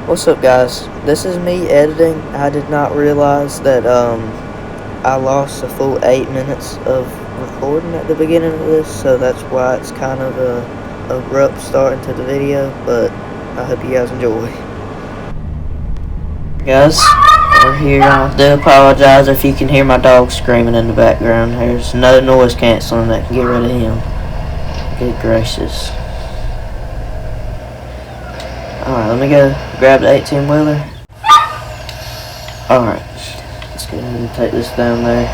What's up, guys? This is me editing. I did not realize that I lost a full 8 minutes of recording at the beginning of this, so that's why it's kind of a abrupt start into the video, but I hope you guys enjoy. Guys, we're here. I do apologize if you can hear my dog screaming in the background. There's no noise canceling that can get rid of him. Good gracious. Alright, let me go grab the 18-wheeler. Alright, let's go ahead and take this down there.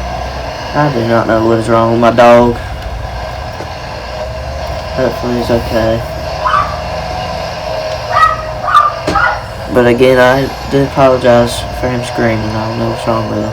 I do not know what is wrong with my dog. Hopefully he's okay. But again, I do apologize for him screaming. I don't know what's wrong with him.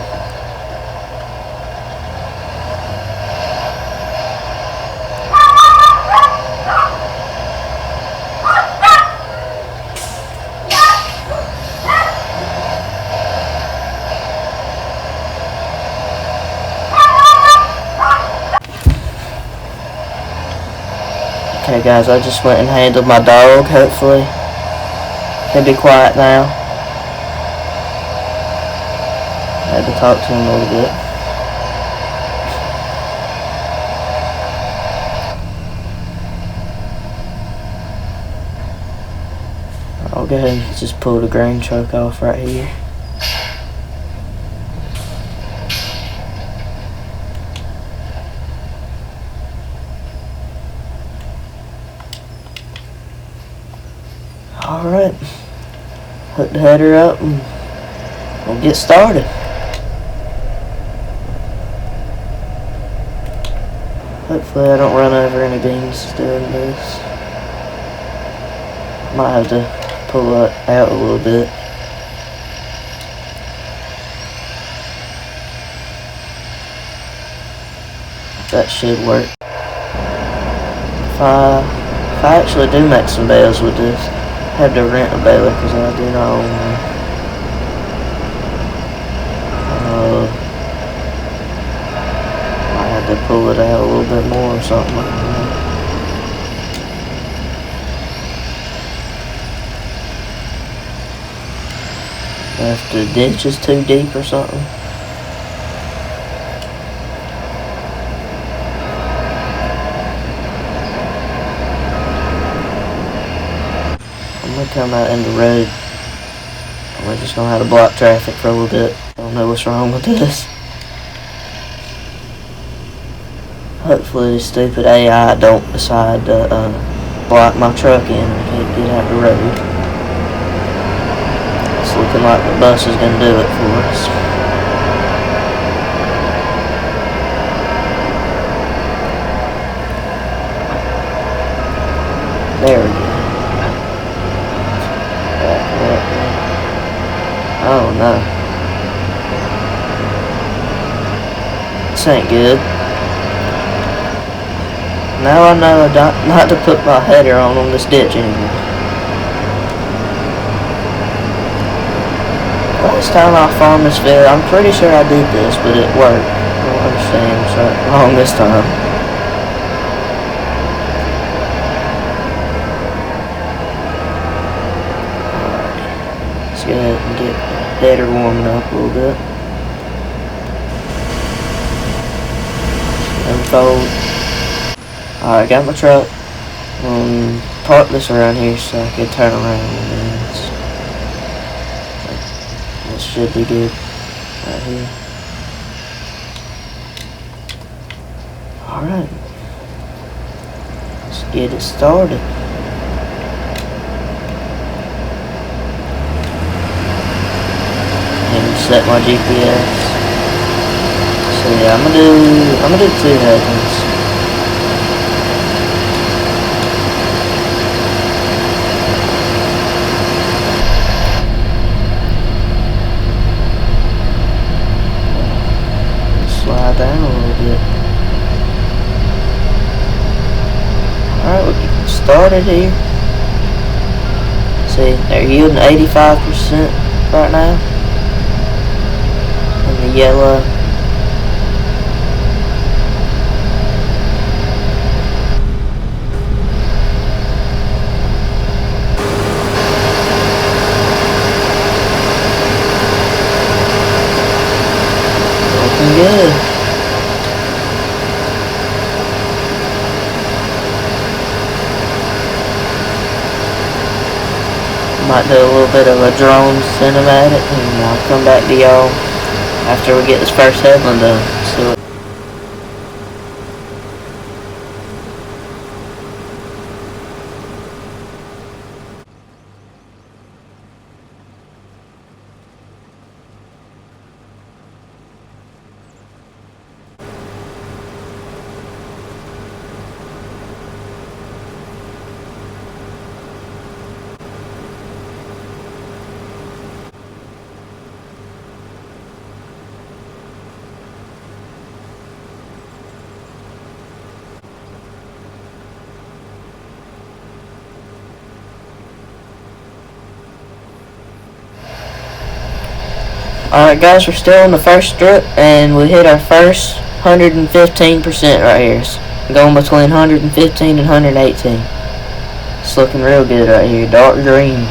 Okay guys, I just went and handled my dog. Hopefully he'll be quiet now. I had to talk to him a little bit. I'll go ahead and just pull the grain truck off right here. Alright, hook the header up and we'll get started. Hopefully I don't run over any beans doing this. Might have to pull it out a little bit. That should work. If I actually do make some bales with this, I have to rent a baler because I do not own one. I had to pull it out a little bit more or something like that. If the ditch is too deep or something. I'm gonna come out in the road. We're just gonna have to block traffic for a little bit. I don't know what's wrong with this. Hopefully the stupid AI don't decide to block my truck in and can't get out the road. It's looking like the bus is gonna do it for us. There we go. Oh no. This ain't good. Now I know not to put my header on this ditch anymore. Last time I farmed this field, I'm pretty sure I did this, but it worked. I don't understand what's wrong this time. Let's go ahead and get the header warming up a little bit. Unfold. Alright, got my truck. Park this around here so I can turn around and this should be good right here. Alright. Let's get it started. Set my GPS. So yeah, I'm gonna do 2 headings. Slide down a little bit. Alright, we're getting started here. See, they're yielding 85% right now. The yellow. Might do a little bit of a drone cinematic, and I'll come back to y'all after we get this first headland done. So alright guys, we're still on the first strip, and we hit our first 115% right here. It's going between 115 and 118. It's looking real good right here, dark green.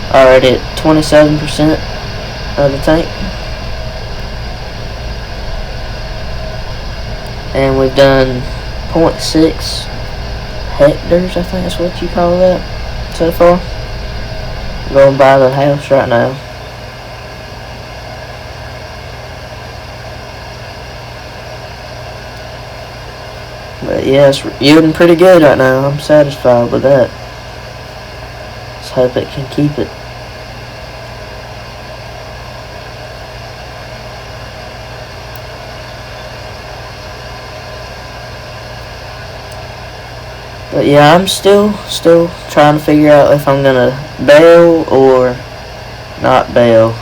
Already at 27% of the tank. And we've done 0.6 hectares, I think that's what you call that, so far. Going by the house right now. But yeah, it's yielding pretty good right now. I'm satisfied with that. Let's hope it can keep it. But yeah, I'm still trying to figure out if I'm gonna bale or not bale.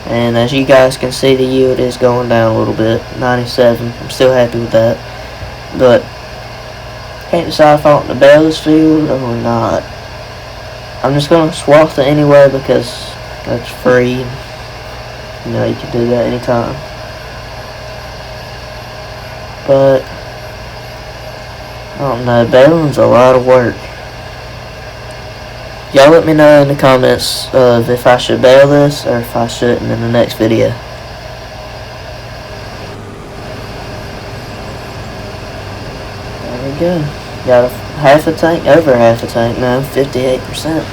And as you guys can see, the yield is going down a little bit, 97. I'm still happy with that, but can't decide if I want to bale this field or not. I'm just gonna swath it anyway because that's free. You know, you can do that anytime. But I don't know, baling's a lot of work. Y'all let me know in the comments of if I should bale this or if I shouldn't in the next video. There we go. Got a half a tank, over half a tank now, 58%.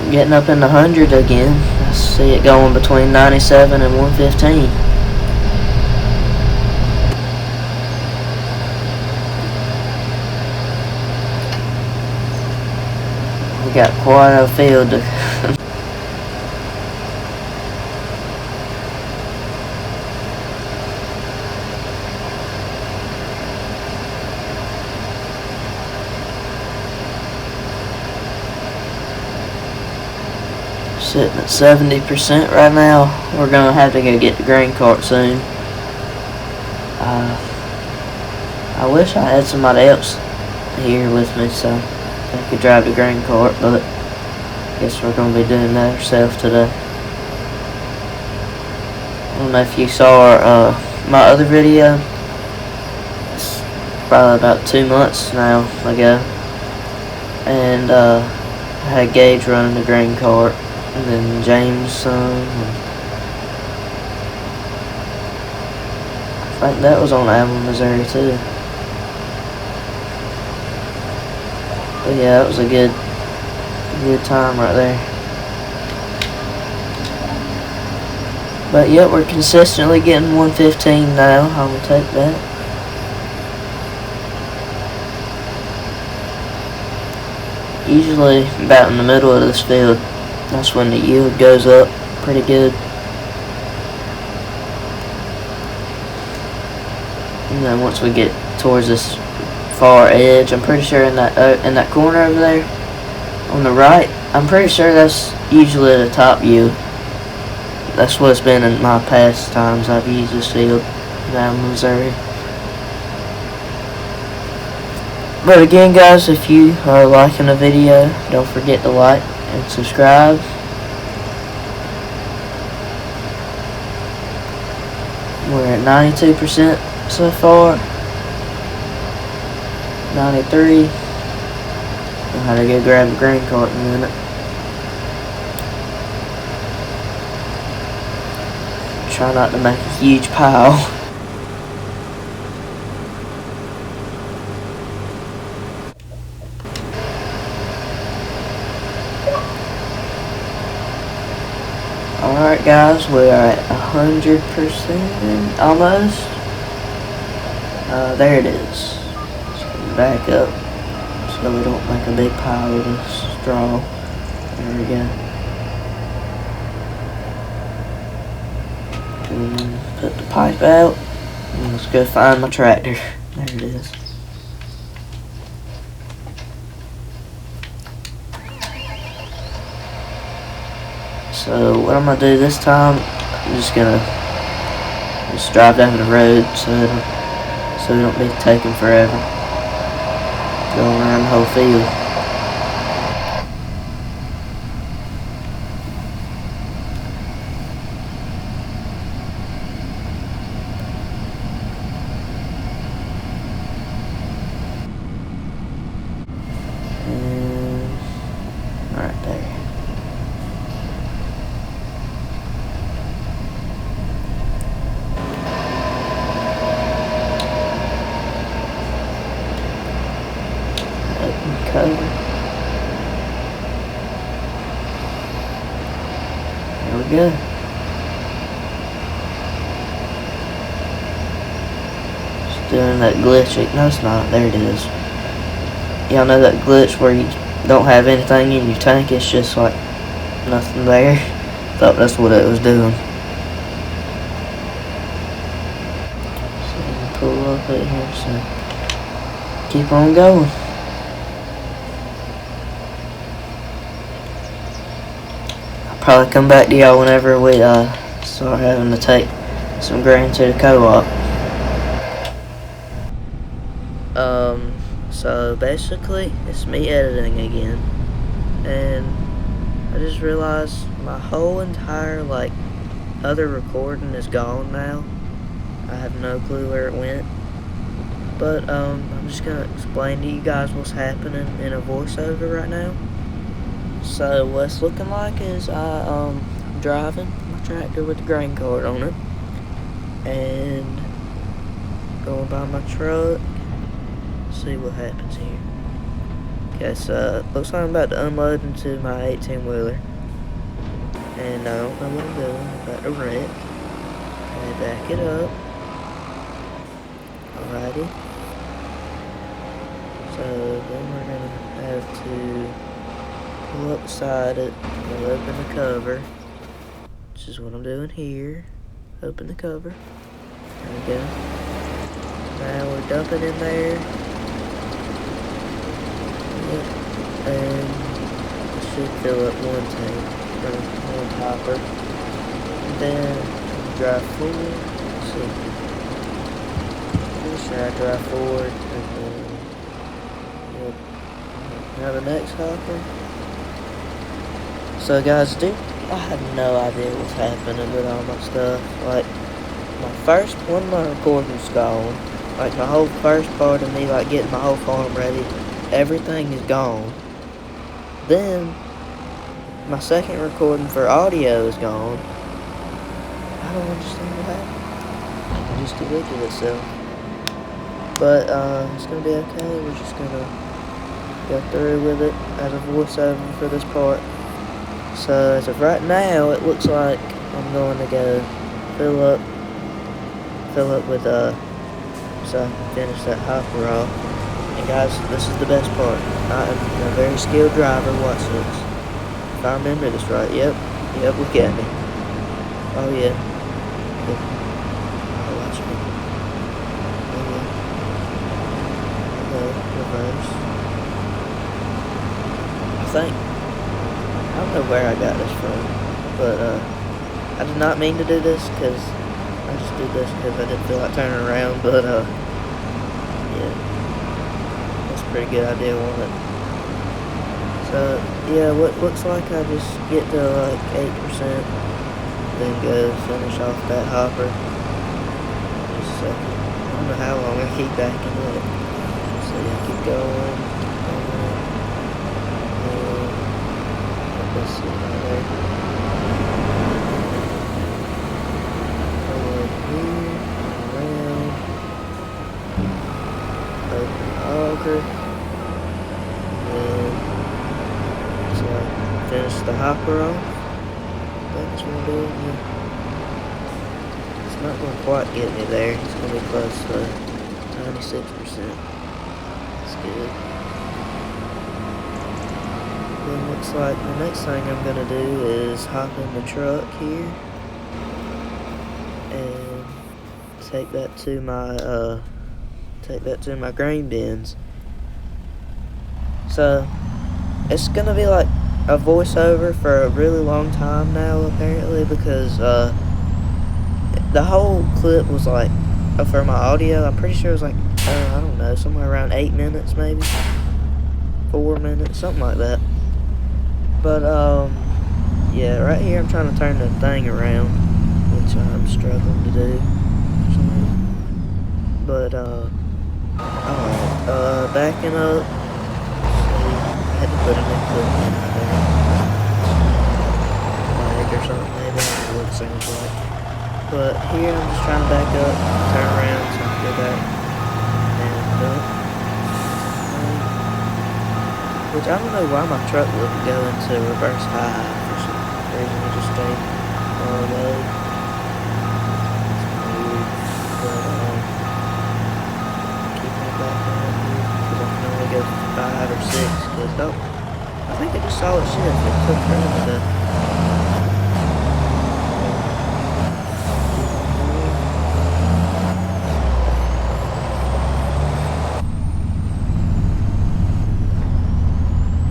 Getting up in the 100 again. I see it going between 97 and 115. We got quite a field to sitting at 70% right now. We're gonna have to go get the grain cart soon. I wish I had somebody else here with me so I could drive the grain cart, but I guess we're gonna be doing that ourselves today. I don't know if you saw my other video. It's probably about 2 months now ago, and I had Gage running the grain cart, and then James I think that was on Allen, Missouri too. But yeah, that was a good time right there. But yeah, we're consistently getting 115 now. I will take that. Usually about in the middle of this field, that's when the yield goes up pretty good. And then once we get towards this far edge, I'm pretty sure in that corner over there on the right, I'm pretty sure that's usually the top yield. That's what it's been in my past times I've used this field down in Missouri. But again guys, if you are liking the video, don't forget to like and subscribe. We're at 92% so far. 93. I'll have to go grab a grain cart in a minute. Try not to make a huge pile. guys, we are at 100%, almost. There it is. Just gonna back up so we don't make a big pile of the straw. There we go. And put the pipe out. And let's go find my tractor. There it is. So what I'm gonna do this time, I'm just gonna drive down the road so we don't be taking forever going around the whole field. And right there. Open cover. There we go. Just doing that glitch. No, it's not. There it is. Y'all know that glitch where you don't have anything in your tank? It's just like nothing there. Thought that's what it was doing. So pull up it here. So keep on going. Probably come back to y'all whenever we start having to take some grain to the co-op. So basically it's me editing again, and I just realized my whole entire other recording is gone now. I have no clue where it went, but I'm just gonna explain to you guys what's happening in a voiceover right now. So what it's looking like is I'm driving my tractor with the grain cart on it and going by my truck. See what happens here. Okay, so looks like I'm about to unload into my 18-wheeler, and I don't know what I'm doing. I'm about to wreck. Okay, back it up. Alrighty. So then we're gonna have to pull up beside it and open the cover, which is what I'm doing here. Open the cover. There we go. Now we're dumping in there. Yep. And it should fill up one tank or one hopper. And then drive forward. Let's see. Pretty sure I drive forward and then yep. Now the next hopper. So guys, I have no idea what's happening with all my stuff. Like one of my recordings gone. Like my whole first part of me getting my whole farm ready, everything is gone. Then my second recording for audio is gone. I don't understand what happened. It just deleted itself. But it's gonna be okay. We're just gonna go through with it as a voiceover for this part. So as of right now, it looks like I'm going to go fill up with so I can finish that hopper off. And guys, this is the best part. I am a very skilled driver. Watch this. If I remember this right, yep, look at me. Oh yeah. Yep. Oh, watch me. Oh yeah. Okay, reverse. I don't know where I got this from, but I did not mean to do this because I just did this because I didn't feel like turning around, but yeah, that's a pretty good idea, wasn't it? So yeah, what looks like I just get to 8%, then go finish off that hopper. Just a second. I don't know how long I keep backing up. So yeah, keep going. Let's see right there. Over here, around, open the auger, and so finish the hopper off. That's what I'm doing. Yeah. It's not going to quite get me there. It's going to be close to 96%. That's good. Then looks like the next thing I'm going to do is hop in the truck here and take that to my grain bins. So it's gonna be like a voiceover for a really long time now, apparently, because the whole clip was like, for my audio, I'm pretty sure it was like, I don't know, somewhere around 8 minutes, maybe 4 minutes, something like that. But yeah, right here I'm trying to turn the thing around, which I'm struggling to do. But alright, backing up. I had to put a new clip in there. Lag or something, maybe. I don't know what it sounds like. But here I'm just trying to back up, turn around so I can go back and up. Which I don't know why my truck wouldn't go into reverse high for some reason. It just stayed on low. It's weird. But keep my back up here because I can only go 5 or 6. Because I think I just saw it shift. It took forever to.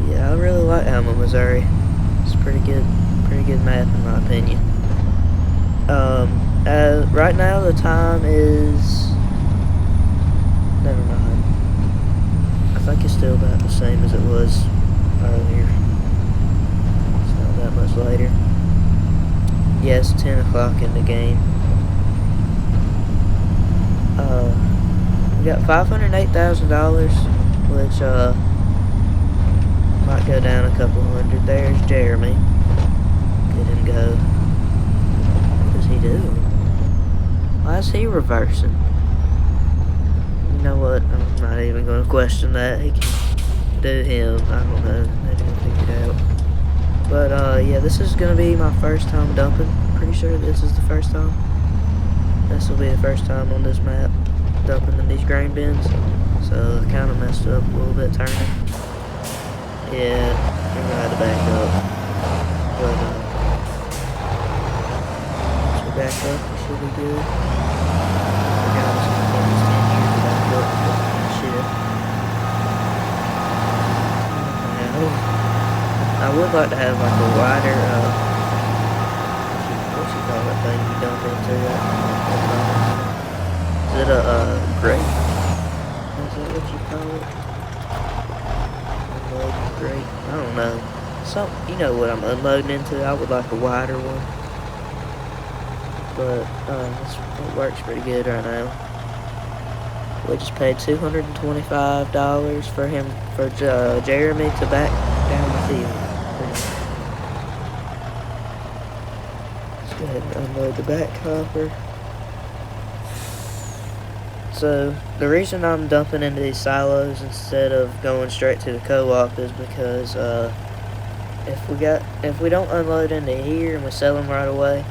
Yeah, I really like Alma, Missouri. It's pretty good map in my opinion. Right now the time is 9. I think it's still about the same as it was earlier. It's not that much later. Yeah, it's 10 o'clock in the game. We got $508,000, which might go down a couple hundred. There's Jeremy. Get him go. What is he doing? Why is he reversing? You know what? I'm not even going to question that. He can do him. I don't know. Maybe we'll figure it out. But yeah, this is going to be my first time dumping. Pretty sure this is the first time. This will be the first time on this map dumping in these grain bins. So I kind of messed up a little bit turning. Yeah, I'm gonna have to back up. But once we back up, we should be good. I got this continuous 10 years to back up. Shit. I would like to have like a wider, what you call that thing you dump into that? Is it a grate? Is that what you call it? Great. I don't know. You know what I'm unloading into. I would like a wider one. But it works pretty good right now. We just paid $225 for Jeremy to back down the field. Let's go ahead and unload the back hopper. So the reason I'm dumping into these silos instead of going straight to the co-op is because if we don't unload into here and we sell them right away,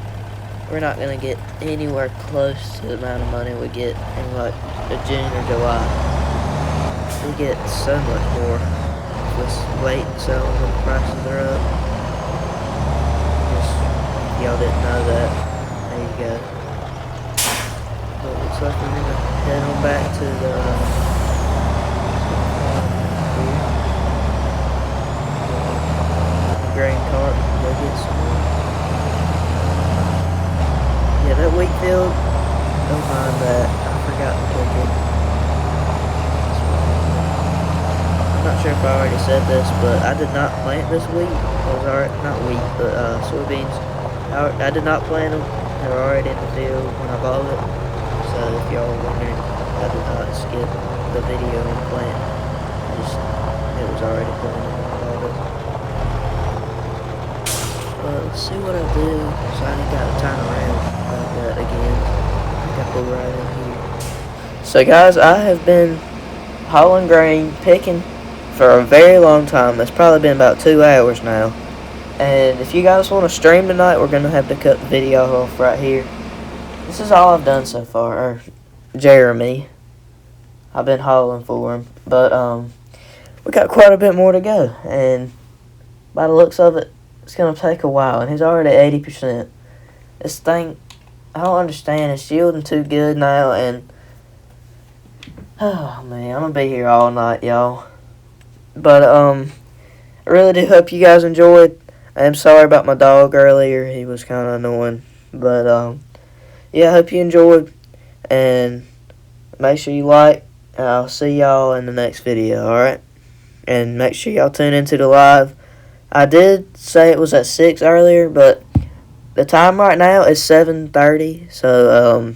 we're not gonna get anywhere close to the amount of money we get in like June or July. We get so much more just wait and sell them when the prices are up. Just if y'all didn't know that, there you go. But it looks like we're gonna head on back to the grain cart and go get some more. Yeah, that wheat field, don't mind that. I forgot to click it. I'm not sure if I already said this, but I did not plant this wheat. It was already, not wheat, but soybeans. I did not plant them. They were already in the field when I bought it. So if y'all are wondering, I did not skip the video and plant. It was already planted when I bought it. But let's see what I do. So I ain't got to turn around like that again. I think I pull right in here. So guys, I have been hauling grain, picking for a very long time. It's probably been about 2 hours now. And if you guys want to stream tonight, we're going to have to cut the video off right here. This is all I've done so far. Or Jeremy. I've been hauling for him. But we got quite a bit more to go. And by the looks of it, it's going to take a while. And he's already at 80%. This thing, I don't understand. It's yielding too good now. And, oh man, I'm going to be here all night, y'all. But I really do hope you guys enjoyed. I am sorry about my dog earlier. He was kind of annoying. But, yeah, I hope you enjoyed. And make sure you like. And I'll see y'all in the next video, alright? And make sure y'all tune into the live. I did say it was at 6 earlier, but the time right now is 7:30. So,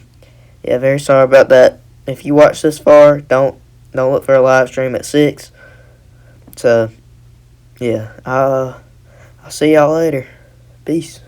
yeah, very sorry about that. If you watch this far, don't look for a live stream at 6. So, yeah, I'll see y'all later. Peace.